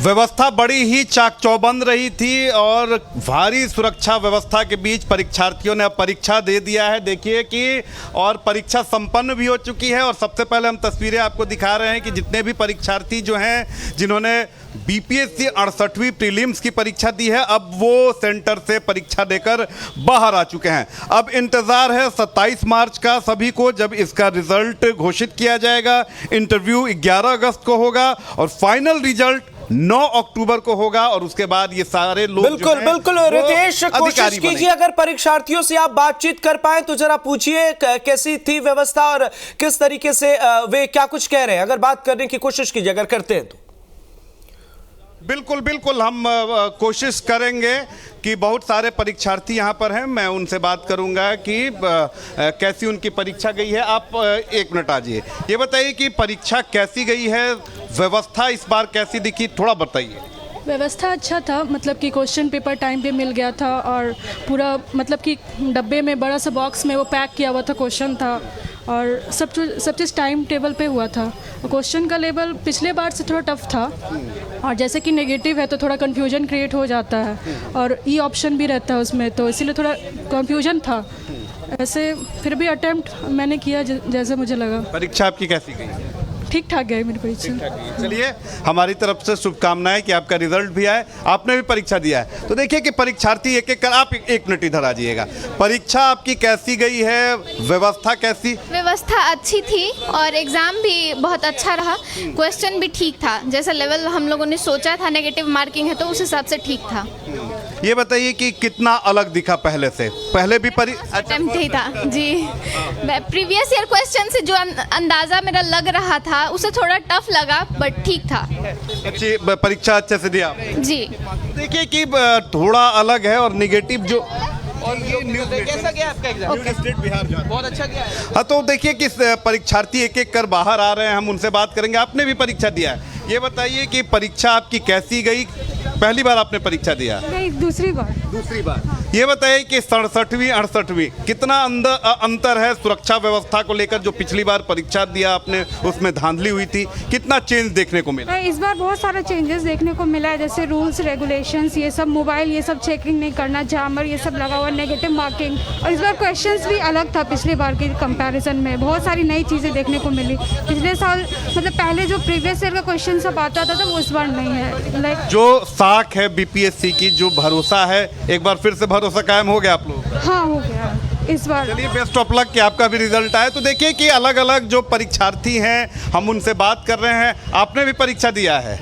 व्यवस्था बड़ी ही चाक चौबंद रही थी और भारी सुरक्षा व्यवस्था के बीच परीक्षार्थियों ने अब परीक्षा दे दिया है। देखिए कि और परीक्षा संपन्न भी हो चुकी है। और सबसे पहले हम तस्वीरें आपको दिखा रहे हैं कि जितने भी परीक्षार्थी जो हैं जिन्होंने बीपीएससी 68वीं प्रीलिम्स की परीक्षा दी है, अब वो सेंटर से परीक्षा देकर बाहर आ चुके हैं। अब इंतज़ार है 27 मार्च का सभी को, जब इसका रिजल्ट घोषित किया जाएगा। इंटरव्यू 11 अगस्त को होगा और फाइनल रिजल्ट 9 अक्टूबर को होगा। और उसके बाद ये सारे लोग बिल्कुल बिल्कुल रितेश, कोशिश कीजिए अगर परीक्षार्थियों से आप बातचीत कर पाए तो जरा पूछिए कैसी थी व्यवस्था और किस तरीके से वे क्या कुछ कह रहे हैं। अगर बात करने की कोशिश कीजिए अगर करते हैं तो। बिल्कुल बिल्कुल हम कोशिश करेंगे कि बहुत सारे परीक्षार्थी यहाँ पर हैं, मैं उनसे बात करूँगा कि कैसी उनकी परीक्षा गई है। आप एक मिनट आजिए, ये बताइए कि परीक्षा कैसी गई है, व्यवस्था इस बार कैसी दिखी, थोड़ा बताइए। व्यवस्था अच्छा था, मतलब कि क्वेश्चन पेपर टाइम पे मिल गया था और पूरा मतलब कि डब्बे में बड़ा सा बॉक्स में वो पैक किया हुआ था क्वेश्चन था और सब चीज़ टाइम टेबल पे हुआ था। क्वेश्चन का लेवल पिछले बार से थोड़ा टफ था और जैसे कि नेगेटिव है तो थोड़ा कन्फ्यूजन क्रिएट हो जाता है और ई ऑप्शन भी रहता है उसमें, तो इसीलिए थोड़ा कन्फ्यूजन था। ऐसे फिर भी अटेम्प्ट मैंने किया जैसे मुझे लगा। परीक्षा आपकी कैसी गई? ठीक ठाक गई मेरी परीक्षा। चलिए, हमारी तरफ से शुभकामनाएं कि आपका रिजल्ट भी आए। आपने भी परीक्षा दिया है तो देखिए कि परीक्षार्थी एक एक कर, आप एक मिनट इधर आ जाइएगा। परीक्षा आपकी कैसी गई है, व्यवस्था कैसी? व्यवस्था अच्छी थी और एग्ज़ाम भी बहुत अच्छा रहा। क्वेश्चन भी ठीक था, जैसा लेवल हम लोगों ने सोचा था, नेगेटिव मार्किंग है तो उस हिसाब से ठीक था। ये बताइए कि कितना अलग दिखा पहले से? पहले भी अटेम्प्ट ही था जी। प्रीवियस ईयर क्वेश्चन से जो अंदाज़ा मेरा लग रहा था उसे थोड़ा टफ लगा, बट ठीक था। अच्छी परीक्षा अच्छे से दिया जी। देखिए कि थोड़ा अलग है और निगेटिव जो कैसा गया आपका एग्जाम? स्टेट बिहार जा बहुत अच्छा गया है। हाँ, तो देखिए कि परीक्षार्थी एक एक कर बाहर आ रहे हैं, हम उनसे बात करेंगे। आपने भी परीक्षा दिया है, ये बताइए कि परीक्षा आपकी कैसी गई? पहली बार आपने परीक्षा दिया? नहीं, दूसरी बार। दूसरी बार। ये बताइए कि 67वीं 68वीं कितना अंतर है सुरक्षा व्यवस्था को लेकर? जो पिछली बार परीक्षा दिया आपने उसमें धांधली हुई थी, कितना चेंज देखने को मिला? इस बार बहुत सारा चेंजेस देखने को मिला है, जैसे रूल्स रेगुलेशंस, ये सब मोबाइल ये सब चेकिंग नहीं करना, जामर ये सब लगा हुआ, नेगेटिव मार्किंग। और इस बार क्वेश्चंस भी अलग था पिछली बार के कंपैरिजन में, बहुत सारी नई चीज़ें देखने को मिली। पिछले साल मतलब पहले जो प्रीवियस ईयर का क्वेश्चन सब आता था वो इस बार नहीं है। लाइक जो साख है बीपीएससी की, जो भरोसा है, एक बार फिर से भरोसा कायम हो गया आप लोग? हाँ, हो गया इस बार। चलिए, बेस्ट ऑफ लक कि आपका भी रिजल्ट आए। तो देखिए कि अलग अलग जो परीक्षार्थी हैं हम उनसे बात कर रहे हैं। आपने भी परीक्षा दिया है,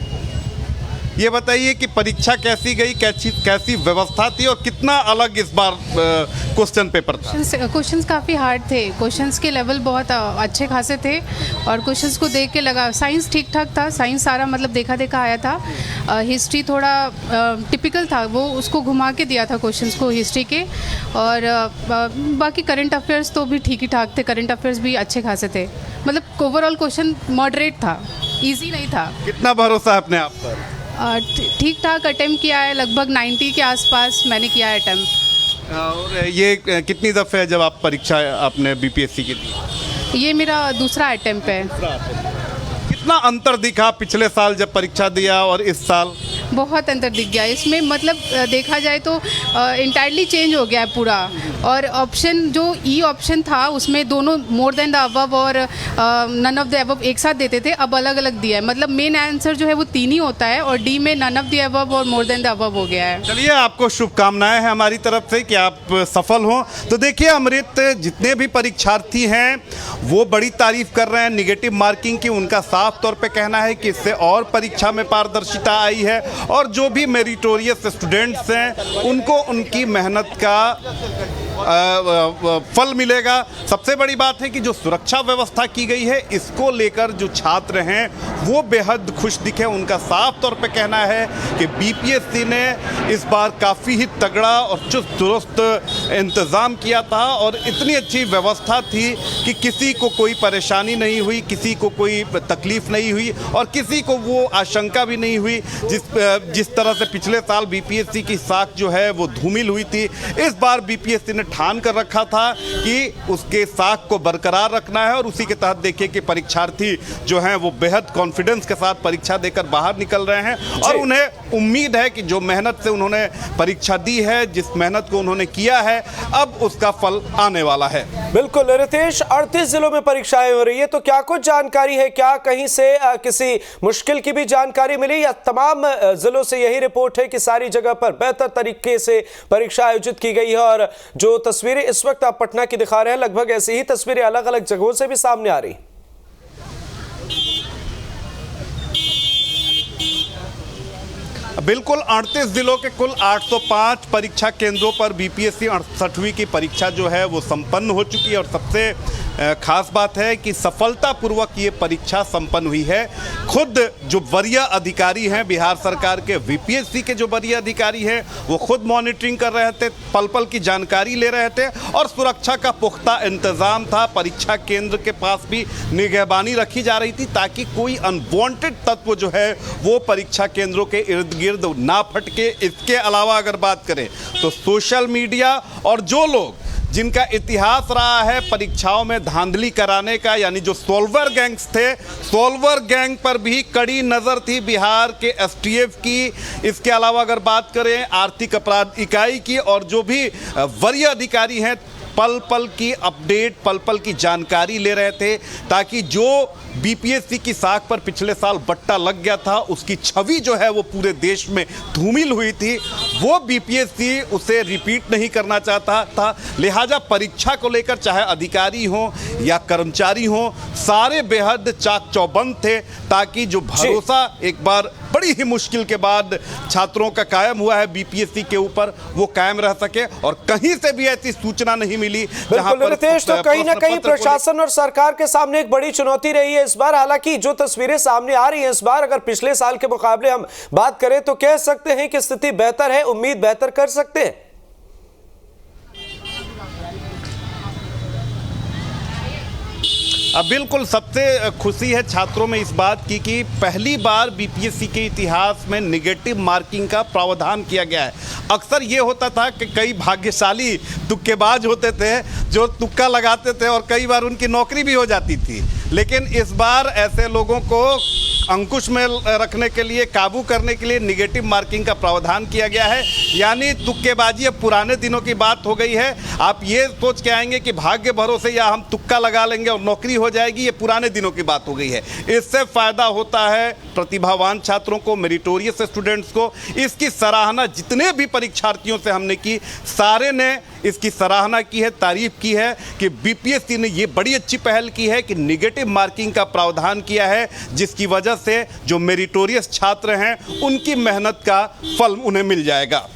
ये बताइए कि परीक्षा कैसी गई, कैसी व्यवस्था थी और कितना अलग इस बार क्वेश्चन पेपर था? क्वेश्चंस काफ़ी हार्ड थे, क्वेश्चंस के लेवल बहुत अच्छे खासे थे और क्वेश्चंस को देख के लगा। साइंस ठीक ठाक था, साइंस सारा मतलब देखा आया था। हिस्ट्री थोड़ा टिपिकल था, वो उसको घुमा के दिया था क्वेश्चंस को हिस्ट्री के। और बाकी करंट अफेयर्स तो भी ठीक ही ठाक थे, करंट अफेयर्स भी अच्छे खासे थे। मतलब ओवरऑल क्वेश्चन मॉडरेट था, ईजी नहीं था। कितना भरोसा है अपने आप पर? ठीक ठाक अटेम्प्ट किया है, लगभग 90 के आसपास मैंने किया है अटेम्प्ट। और ये कितनी दफ़े है जब आप परीक्षा आपने बीपीएससी की दी? ये मेरा दूसरा अटेम्प्ट है। कितना अंतर दिखा पिछले साल जब परीक्षा दिया और इस साल? बहुत अंतर दिख गया इसमें, मतलब देखा जाए तो इंटायरली चेंज हो गया है पूरा। और ऑप्शन जो ई ऑप्शन था उसमें दोनों मोर देन द अबव और नन ऑफ द अबव एक साथ देते थे, अब अलग अलग दिया है। मतलब मेन आंसर जो है वो 3 ही होता है और डी में नन ऑफ द अबव और मोर देन द अबव हो गया है। चलिए, आपको शुभकामनाएं हैं हमारी तरफ से कि आप सफल हों। तो देखिए अमृत, जितने भी परीक्षार्थी हैं वो बड़ी तारीफ कर रहे हैं निगेटिव मार्किंग की। उनका साफ तौर पे कहना है कि इससे और परीक्षा में पारदर्शिता आई है और जो भी मेरिटोरियस स्टूडेंट्स हैं उनको उनकी मेहनत का फल मिलेगा। सबसे बड़ी बात है कि जो सुरक्षा व्यवस्था की गई है इसको लेकर जो छात्र हैं वो बेहद खुश दिखे। उनका साफ तौर पे कहना है कि बीपीएससी ने इस बार काफ़ी ही तगड़ा और चुस्त दुरुस्त इंतज़ाम किया था और इतनी अच्छी व्यवस्था थी कि किसी को कोई परेशानी नहीं हुई, किसी को कोई तकलीफ नहीं हुई और किसी को वो आशंका भी नहीं हुई जिस तरह से पिछले साल बीपीएससी की साख जो है वो धूमिल हुई थी। इस बार बीपीएससी ने ठान कर रखा था कि उसके साख को बरकरार रखना है और उसी के तहत देखिए कि परीक्षार्थी जो हैं वो बेहद कॉन्फिडेंस के साथ परीक्षा देकर बाहर निकल रहे हैं और उन्हें उम्मीद है कि जो मेहनत से उन्होंने परीक्षा दी है, जिस मेहनत को उन्होंने किया है, अब उसका फल आने वाला है। बिल्कुल रितेश, 38 जिलों में परीक्षाएं हो रही है, तो क्या कुछ जानकारी है? क्या कहीं से किसी मुश्किल की भी जानकारी मिली या तमाम जिलों से यही रिपोर्ट है कि सारी जगह पर बेहतर तरीके से परीक्षा आयोजित की गई है? और जो तस्वीरें इस वक्त आप पटना की दिखा रहे हैं, लगभग ऐसी ही तस्वीरें अलग अलग जगहों से भी सामने आ रही। बिल्कुल 38 जिलों के कुल 805 परीक्षा केंद्रों पर बीपीएससी 68वीं की परीक्षा जो है वो संपन्न हो चुकी है और सबसे खास बात है कि सफलतापूर्वक ये परीक्षा संपन्न हुई है। खुद जो वरीय अधिकारी हैं बिहार सरकार के, बीपीएससी के जो वरीय अधिकारी हैं, वो खुद मॉनिटरिंग कर रहे थे, पल पल की जानकारी ले रहे थे और सुरक्षा का पुख्ता इंतजाम था। परीक्षा केंद्र के पास भी निगहबानी रखी जा रही थी ताकि कोई अनवांटेड तत्व जो है वो परीक्षा केंद्रों के इर्द गिर्द ना फटके। इसके अलावा अगर बात करें तो सोशल मीडिया और जो लोग जिनका इतिहास रहा है परीक्षाओं में धांधली कराने का, यानी जो सोल्वर गैंग्स थे, सोल्वर गैंग पर भी कड़ी नज़र थी बिहार के एसटीएफ की। इसके अलावा अगर बात करें आर्थिक अपराध इकाई की और जो भी वरीय अधिकारी हैं, पल पल की अपडेट, पल पल की जानकारी ले रहे थे ताकि जो बीपीएससी की साख पर पिछले साल बट्टा लग गया था, उसकी छवि जो है वो पूरे देश में धूमिल हुई थी, वो बीपीएससी उसे रिपीट नहीं करना चाहता था। लिहाजा परीक्षा को लेकर चाहे अधिकारी हों या कर्मचारी हों, सारे बेहद चाक चौबंद थे ताकि जो भरोसा एक बार बड़ी ही मुश्किल के बाद छात्रों का कायम हुआ है बीपीएससी के ऊपर, वो कायम रह सके और कहीं से भी ऐसी सूचना नहीं मिली। बिल्कुल रितेश, तो कहीं ना कहीं प्रशासन और सरकार के सामने एक बड़ी चुनौती रही है इस बार। हालांकि जो तस्वीरें सामने आ रही हैं इस बार, अगर पिछले साल के मुकाबले हम बात करें तो कह सकते हैं कि स्थिति बेहतर है, उम्मीद बेहतर कर सकते हैं। अब बिल्कुल सबसे खुशी है छात्रों में इस बात की कि पहली बार बीपीएससी के इतिहास में नेगेटिव मार्किंग का प्रावधान किया गया है। अक्सर ये होता था कि कई भाग्यशाली तुक्केबाज होते थे जो तुक्का लगाते थे और कई बार उनकी नौकरी भी हो जाती थी, लेकिन इस बार ऐसे लोगों को अंकुश में रखने के लिए, काबू करने के लिए नेगेटिव मार्किंग का प्रावधान किया गया है। यानी तुक्केबाजी अब पुराने दिनों की बात हो गई है। आप ये सोच के आएंगे कि भाग्य भरोसे या हम तुक्का लगा लेंगे और नौकरी हो जाएगी, ये पुराने दिनों की बात हो गई है। इससे फ़ायदा होता है प्रतिभावान छात्रों को, मेरिटोरियस स्टूडेंट्स को। इसकी सराहना जितने भी परीक्षार्थियों से हमने की, सारे ने इसकी सराहना की है, तारीफ की है कि बीपीएससी ने ये बड़ी अच्छी पहल की है कि नेगेटिव मार्किंग का प्रावधान किया है, जिसकी वजह से जो मेरिटोरियस छात्र हैं उनकी मेहनत का फल उन्हें मिल जाएगा।